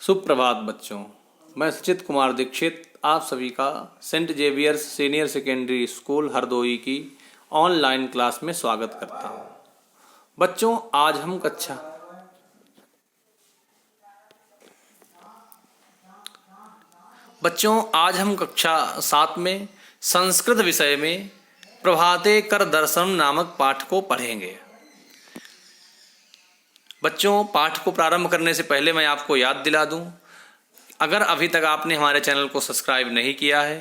सुप्रभात बच्चों। मैं सचित कुमार दीक्षित आप सभी का Saint Xavier's senior secondary school Hardoi की ऑनलाइन क्लास में स्वागत करता हूं। बच्चों आज हम कक्षा 7 में संस्कृत विषय में प्रभाते कर दर्शन नामक पाठ को पढ़ेंगे। बच्चों, पाठ को प्रारंभ करने से पहले मैं आपको याद दिला दूं, अगर अभी तक आपने हमारे चैनल को सब्सक्राइब नहीं किया है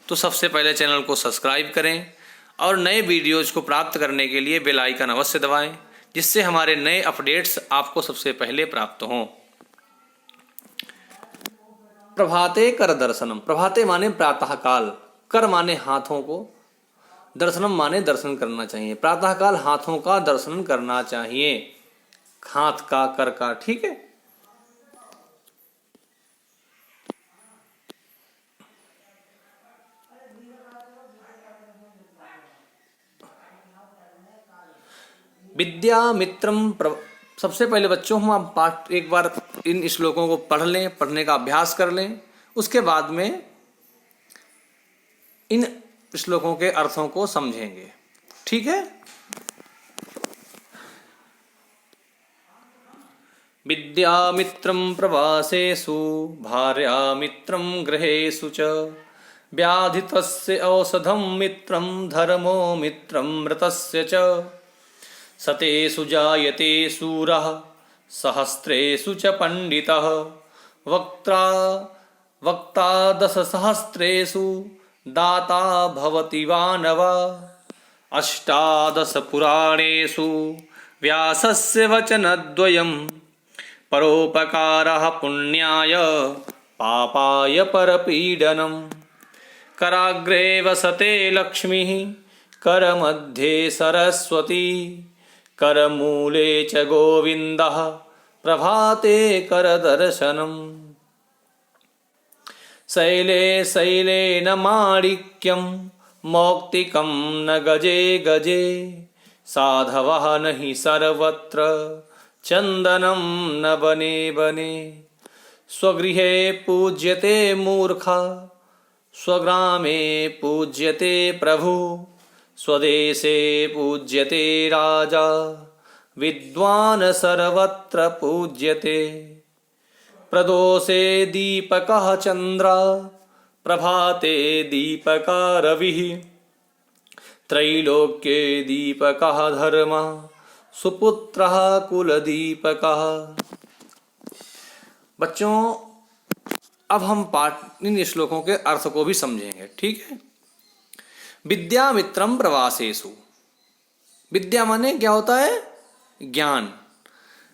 तो सबसे पहले चैनल को सब्सक्राइब करें और नए वीडियोज को प्राप्त करने के लिए बेल आइकन अवश्य दबाएं, जिससे हमारे नए अपडेट्स आपको सबसे पहले प्राप्त हों। प्रभाते कर दर्शनम। प्रभाते माने प्रातःकाल, कर माने हाथों को, दर्शनम माने दर्शन करना चाहिए। प्रातःकाल हाथों का दर्शन करना चाहिए, हाथ का, कर का, ठीक है। विद्या मित्रम सबसे पहले बच्चों हम पाठ एक बार इन श्लोकों को पढ़ लें, पढ़ने का अभ्यास कर लें, उसके बाद में इन श्लोकों के अर्थों को समझेंगे, ठीक है। विद्यामित्रं प्रवासेषु भार्यामित्रं गृहेषु च व्याधितस्य औषधं मित्रं धर्मो मित्रं मृतस्य च सतेषु जायते शूरः सहस्रेषु च पंडितः वक्ता दशसहस्रेषु दाता भवति वानव अष्टादश पुराणेषु व्यासस्य वचनद्वयं परोपकारः पुण्याय पापाय परपीडनम् कराग्रे वसते लक्ष्मीः करमध्ये सरस्वती करमूले च गोविन्दः प्रभाते करदर्शनम् शैले शैलेन माणिक्यं मौक्तिकं न गजे गजे साधवः नहि सर्वत्र चंदनम न बने बने स्वगृहे पूज्यते मूर्खा स्वग्रामे पूज्यते प्रभु स्वदेशे पूज्यते राजा विद्वान् सर्वत्र पूज्यते प्रदोषे दीपकः चंद्र प्रभाते दीपका रविः त्रैलोक्ये दीपकः धर्मः सुपुत्रः कुलदीपकः। बच्चों, अब हम पाठ इन श्लोकों के अर्थ को भी समझेंगे, ठीक है। विद्या मित्रम प्रवासेषु। विद्या माने क्या होता है? ज्ञान।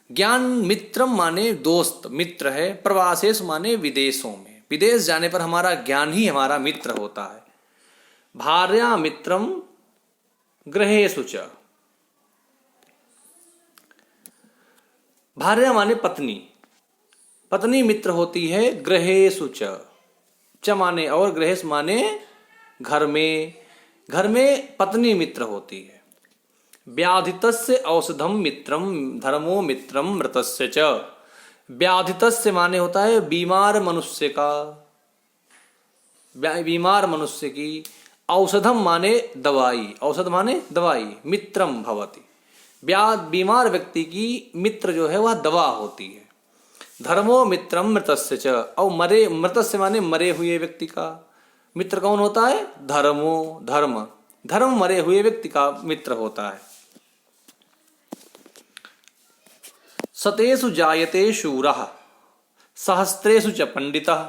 ज्ञान मित्रम माने दोस्त, मित्र है। प्रवासेषु माने विदेशों में, विदेश जाने पर हमारा ज्ञान ही हमारा मित्र होता है। भार्या मित्रम गृहेषु च। भार्या माने पत्नी, पत्नी मित्र होती है। गृहेषु च माने और, गृहेश माने घर में, घर में पत्नी मित्र होती है। व्याधितस्य औषधम मित्रम धर्मो मित्रम मृतस्य च। व्याधितस्य माने होता है बीमार मनुष्य का, बीमार मनुष्य की। औषधम माने दवाई, औषध माने दवाई। मित्रम भवति, बीमार व्यक्ति की मित्र जो है वह दवा होती है। धर्मो मित्रम मृतस्य च। और मरे, मृतस्य माने मरे हुए व्यक्ति का मित्र कौन होता है? धर्मो, धर्म, धर्म मरे हुए व्यक्ति का मित्र होता है। सतेषु जायते शूरः सहस्रेषु च पंडितः।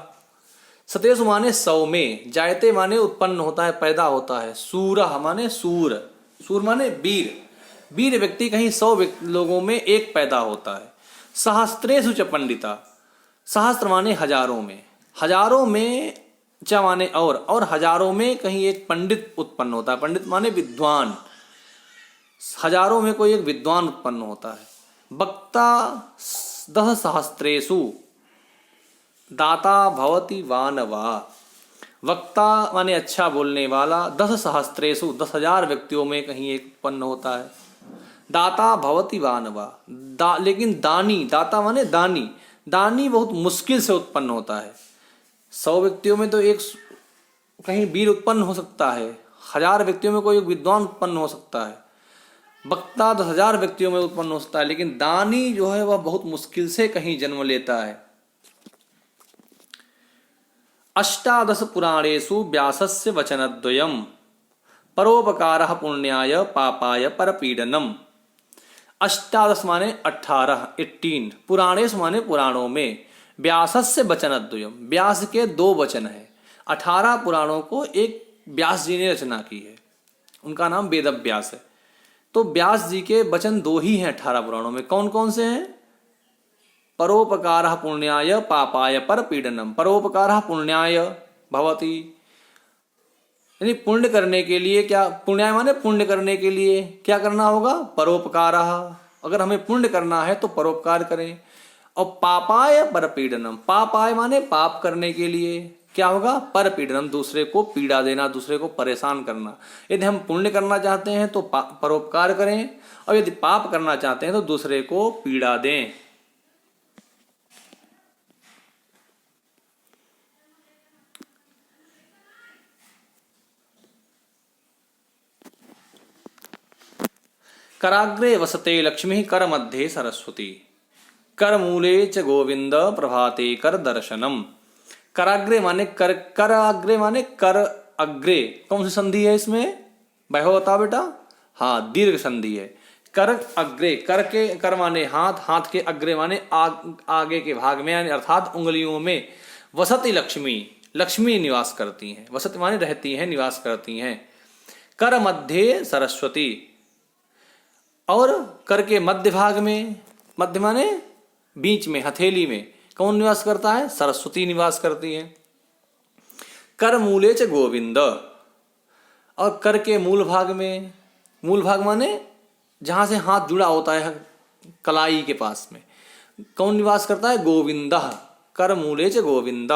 सतेषु माने 100 में, जायते माने उत्पन्न होता है, पैदा होता है। शूरः माने सूर, सूर माने वीर, वीर व्यक्ति कहीं 100 लोगों में एक पैदा होता है। सहस्रेषु च पंडिता, सहस्त्र माने हजारों में, हजारों में च माने और हजारों में कहीं एक पंडित उत्पन्न होता है। पंडित माने विद्वान, हजारों में कोई एक विद्वान उत्पन्न होता है। वक्ता 10 सहस्रेषु दाता भवति वानवा। वक्ता माने अच्छा बोलने वाला। 10 सहस्रेषु 10,000 व्यक्तियों में कहीं एक उत्पन्न होता है। दाता भवति वानवा, लेकिन दानी, दाता माने दानी, दानी बहुत मुश्किल से उत्पन्न होता है। 100 व्यक्तियों में तो एक कहीं वीर उत्पन्न हो सकता है, 1000 व्यक्तियों में कोई विद्वान उत्पन्न हो सकता है, वक्ता 10,000 व्यक्तियों में उत्पन्न हो सकता है, लेकिन दानी जो है वह बहुत मुश्किल से कहीं जन्म लेता है। अष्टादश पुराणेषु व्यासस्य वचनद्वयम् परोपकारः पुण्याय पापाय परपीडनम। अष्टादश माने 18, 18, पुराणेषु माने पुराणों में, व्यासस्य वचनद्वयम्, व्यास के 2 वचन है। 18 पुराणों को एक व्यास जी ने रचना की है, उनका नाम वेद व्यास है। तो व्यास जी के वचन 2 ही हैं 18 पुराणों में। कौन कौन से हैं? परोपकारः पुण्याय पापाय परपीडनम। परोपकारः पुण्याय भवति, यानी पुण्य करने के लिए, क्या पुण्याय माने पुण्य करने के लिए क्या करना होगा? परोपकारः, अगर हमें पुण्य करना है तो परोपकार करें। और पापाय परपीडनम, पापाय माने पाप करने के लिए क्या होगा? परपीडनम, दूसरे को पीड़ा देना, दूसरे को परेशान करना। यदि हम पुण्य करना चाहते हैं तो परोपकार करें, और यदि पाप करना चाहते हैं तो दूसरे को पीड़ा दें। कराग्रे वसते लक्ष्मी कर मध्ये सरस्वती, कर मूले च गोविंद प्रभाते कर दर्शनम। कराग्रे माने कर, कराग्रे माने कर अग्रे। कौन सी संधि है इसमें? वैभव बता बेटा। हाँ, दीर्घ संधि है। कर अग्रे, कर के, कर माने हाथ, हाथ के अग्रे माने आगे के भाग में, यानी अर्थात उंगलियों में। वसति लक्ष्मी, लक्ष्मी निवास करती हैं। वसति माने रहती हैं, निवास करती हैं। कर मध्य सरस्वती, और कर के मध्य भाग में, मध्य माने बीच में, हथेली में कौन निवास करता है? सरस्वती निवास करती है। कर मूले च गोविंद, और कर के मूल भाग में, मूल भाग माने जहां से हाथ जुड़ा होता है कलाई के पास में, कौन निवास करता है? गोविंद। कर मूले च गोविंद,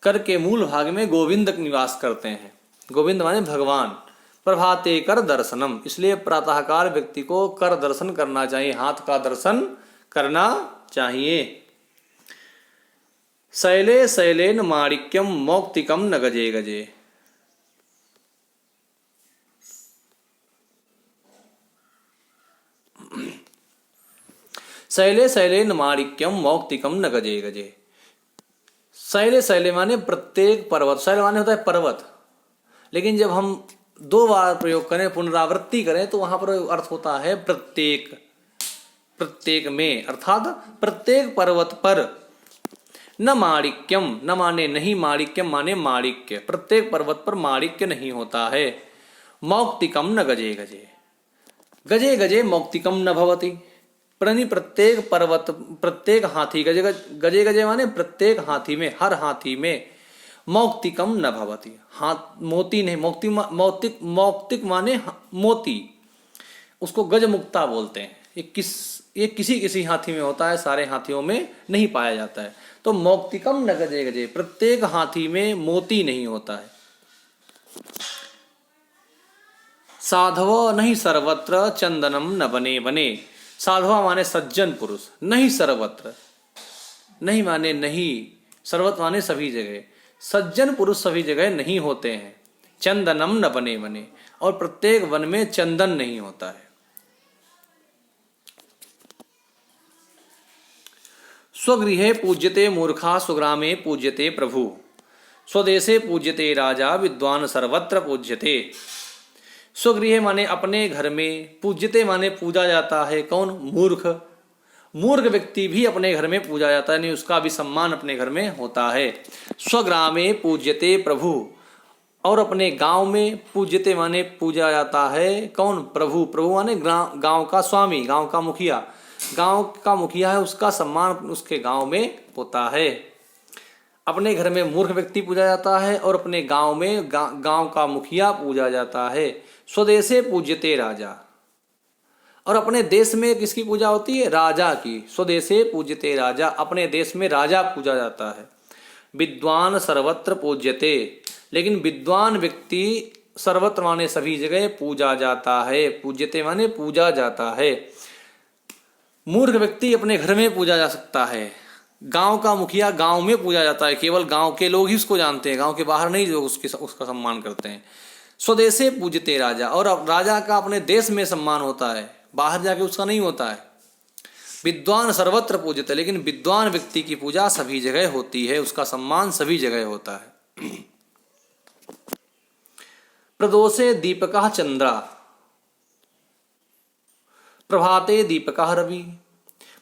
कर के मूल भाग में गोविंद निवास करते हैं। गोविंद माने भगवान। प्रभाते कर दर्शनम, इसलिए प्रातःकाल व्यक्ति को कर दर्शन करना चाहिए, हाथ का दर्शन करना चाहिए। शैले शैलेन माणिक्यम मौक्तिकम न गजे गजे, शैले शैलेन माणिक्यम मौक्तिकम न गजे गजे। शैले, शैले माने प्रत्येक पर्वत, शैल माने होता है पर्वत, लेकिन जब हम 2 बार प्रयोग करें, पुनरावृत्ति करें, तो वहां पर अर्थ होता है प्रत्येक, प्रत्येक में, अर्थात प्रत्येक पर्वत पर। न माणिक्यम, न माने नहीं, माणिक्यम माने माणिक्य, प्रत्येक पर्वत पर माणिक्य नहीं होता है। मौक्तिकम न गजे गजे, गजे गजे मौक्तिकम न भवति, प्रति प्रत्येक पर्वत, प्रत्येक हाथी, गजे गजे गजे माने प्रत्येक हाथी में, हर हाथी में, मौक्तिकम न भवति, हाथ मोती नहीं, मौक्तिक, मौक्तिक माने मोती, उसको गज मुक्ता बोलते हैं। ये किसी किसी हाथी में होता है, सारे हाथियों में नहीं पाया जाता है। तो मौक्तिकम न गजे गजे, प्रत्येक हाथी में मोती नहीं होता है। साधव नहीं सर्वत्र चंदनम न बने बने, साधवा माने सज्जन पुरुष, नहीं सर्वत्र, नहीं माने नहीं, सर्वत्र माने सभी जगह, सज्जन पुरुष सभी जगह नहीं होते हैं। चंदनम न बने बने, और प्रत्येक वन में चंदन नहीं होता है। स्वगृहे पूज्यते मूर्खा स्वग्रामे पूज्यते प्रभु, स्वदेशे पूज्यते राजा विद्वान सर्वत्र पूज्यते। स्वगृह माने अपने घर में, पूज्यते माने पूजा जाता है। कौन? मूर्ख, मूर्ख व्यक्ति भी अपने घर में पूजा जाता है, नहीं उसका भी सम्मान अपने घर में होता है। स्वग्रामे पूज्यते प्रभु, और अपने गांव में पूज्यते माने पूजा जाता है। कौन? प्रभु, प्रभु माने गांव का स्वामी, गांव का मुखिया, गांव का मुखिया है, उसका सम्मान उसके गांव में होता है। अपने घर में मूर्ख व्यक्ति पूजा जाता है, और अपने गांव में गांव का मुखिया पूजा जाता है। स्वदेशे पूज्यते राजा, और अपने देश में किसकी पूजा होती है? राजा की। स्वदेशे पूज्यते राजा, अपने देश में राजा पूजा जाता है। विद्वान सर्वत्र पूज्यते, लेकिन विद्वान व्यक्ति सर्वत्र माने सभी जगह पूजा जाता है। पूज्यते माने पूजा जाता है। मूर्ख व्यक्ति अपने घर में पूजा जा सकता है। गांव का मुखिया गांव में पूजा जाता है, केवल गांव के लोग ही उसको जानते हैं, गांव के बाहर नहीं लोग उसका सम्मान करते हैं। स्वदेशे पूजते राजा, और राजा का अपने देश में सम्मान होता है, बाहर जाके उसका नहीं होता है। विद्वान सर्वत्र पूजते, लेकिन विद्वान व्यक्ति की पूजा सभी जगह होती है, उसका सम्मान सभी जगह होता है। प्रदोषे दीपकः चंद्रा, प्रभाते दीपकः रवि।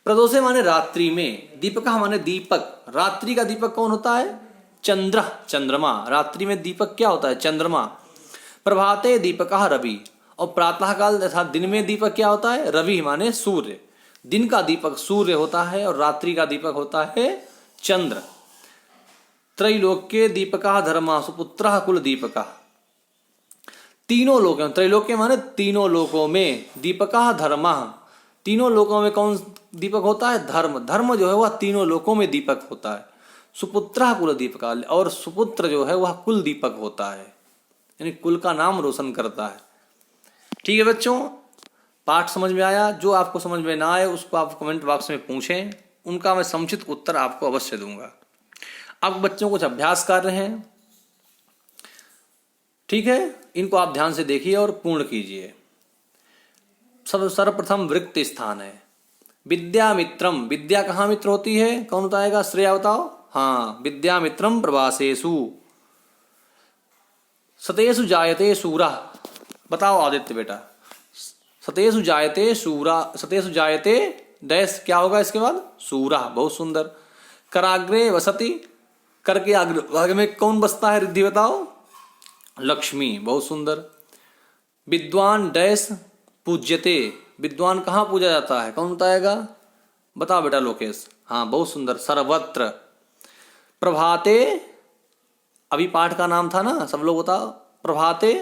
प्रदोषे माने रात्रि में, दीपकः माने दीपक, रात्रि का दीपक कौन होता है? चंद्र, चंद्रमा। रात्रि में दीपक क्या होता है? चंद्रमा। प्रभाते दीपकः रवि, और प्रातः काल अर्थात दिन में दीपक क्या होता है? रवि माने सूर्य। दिन का दीपक सूर्य होता है और रात्रि का दीपक होता है चंद्र। त्रैलोक्ये दीपकः धर्मा सुपुत्रः कुल दीपकः। तीनों लोक, त्रैलोक्य माने तीनों लोकों में, दीपकः धर्मः, तीनों लोकों में कौन दीपक होता है? धर्म। धर्म जो है वह तीनों लोकों में दीपक होता है। सुपुत्रः कुल दीपकः, और सुपुत्र जो है वह कुल दीपक होता है, यानी कुल का नाम रोशन करता है। ठीक है बच्चों, पाठ समझ में आया? जो आपको समझ में ना आए उसको आप कमेंट बॉक्स में पूछें, उनका मैं समुचित उत्तर आपको अवश्य दूंगा। अब बच्चों कुछ अभ्यास कर रहे हैं, ठीक है, इनको आप ध्यान से देखिए और पूर्ण कीजिए। सर्वप्रथम वृत्त स्थान है। विद्या मित्रम, विद्या कहाँ मित्र होती है? कौन बताएगा? श्रेया बताओ। हाँ, विद्या मित्रम प्रवासेषु। सतेषु जायते शूरः, बताओ आदित्य बेटा। सतेषु जायते शूरा, सतेषु जायते डैश, क्या होगा इसके बाद? शूरः, बहुत सुंदर। कराग्रे वसति, कर के आगे में कौन बसता है? रिद्धि बताओ। लक्ष्मी, बहुत सुंदर। विद्वान डैश पूज्यते, विद्वान कहाँ पूजा जाता है? कौन बताएगा? बताओ बेटा लोकेश। हाँ, बहुत सुंदर, सर्वत्र। प्रभाते, अभी पाठ का नाम था ना, सब लोग बताओ। प्रभाते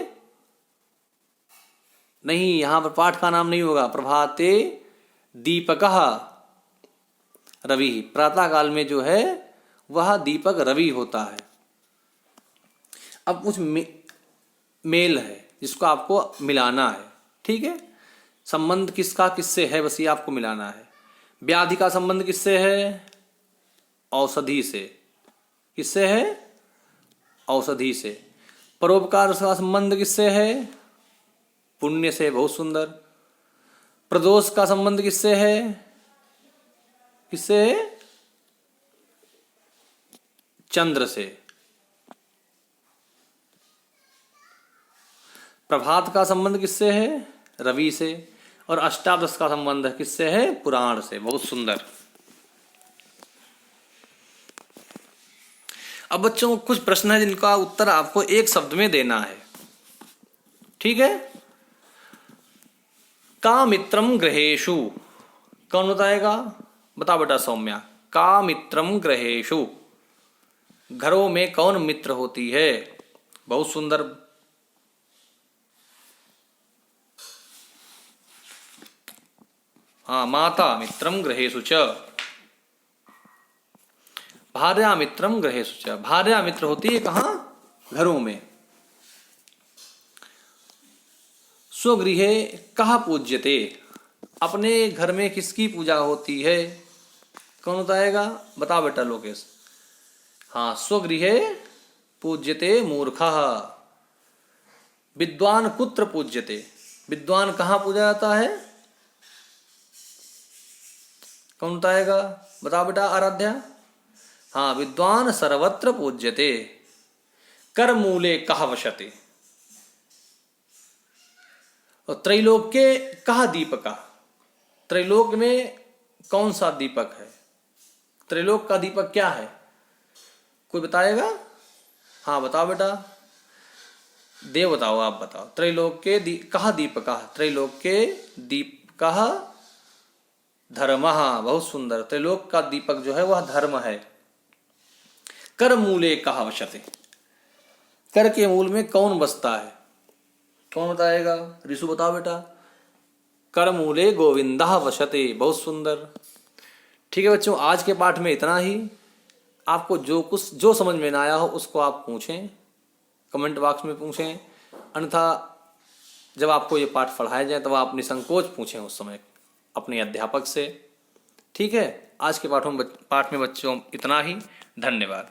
नहीं, यहां पर पाठ का नाम नहीं होगा। प्रभाते दीपकः रवि, प्रातः काल में जो है वह दीपक रवि होता है। अब कुछ मेल है जिसको आपको मिलाना है, ठीक है। संबंध किसका किससे है, बस ये आपको मिलाना है। व्याधि का संबंध किससे है? औषधि से। किससे है? औषधि से। परोपकार का संबंध किससे है? पुण्य से, बहुत सुंदर। प्रदोष का संबंध किससे है? किससे है? चंद्र से। प्रभात का संबंध किससे है? रवि से। और अष्टादश का संबंध किससे है? पुराण से। बहुत सुंदर। अब बच्चों कुछ प्रश्न है जिनका उत्तर आपको एक शब्द में देना है, ठीक है। का मित्रम गृहेषु, कौन बताएगा? बता बेटा सौम्या। का मित्रम गृहेषु, घरों में कौन मित्र होती है? बहुत सुंदर। हाँ, माता मित्रम गृहेषु च। भार्या मित्रम गृहेषु च, भार्या मित्र होती है कहाँ? घरों में। स्वगृहे कहाँ पूज्यते, अपने घर में किसकी पूजा होती है? कौन बताएगा? बता बेटा लोकेश। हाँ, स्वगृहे पूज्यते मूर्खः। विद्वान कुत्र पूज्यते, विद्वान कहाँ पूजा जाता है? कौन बताएगा? बता बेटा आराध्या। हाँ, विद्वान सर्वत्र पूज्यते। कर मूले कः वसते, और त्रैलोक्ये कः दीपका, त्रैलोक में कौन सा दीपक है? त्रैलोक का दीपक क्या है? कोई बताएगा? हाँ बताओ बेटा, देव बताओ, आप बताओ। त्रैलोक्ये कः दीपका, त्रैलोक्ये दीपकः धर्मः। बहुत सुंदर। त्रैलोक का दीपक जो है वह धर्म है। कर मूले कः वसते, कर के मूल में कौन बसता है? कौन बताएगा? ऋषु बताओ बेटा। कर मूले गोविंदः वसते। बहुत सुंदर। ठीक है बच्चों, आज के पाठ में इतना ही। आपको जो समझ में ना आया हो उसको आप पूछें, कमेंट बॉक्स में पूछें। अन्यथा जब आपको ये पाठ पढ़ाया जाए तब आप निसंकोच पूछें उस समय अपने अध्यापक से। ठीक है, आज के पाठ में बच्चों इतना ही। धन्यवाद।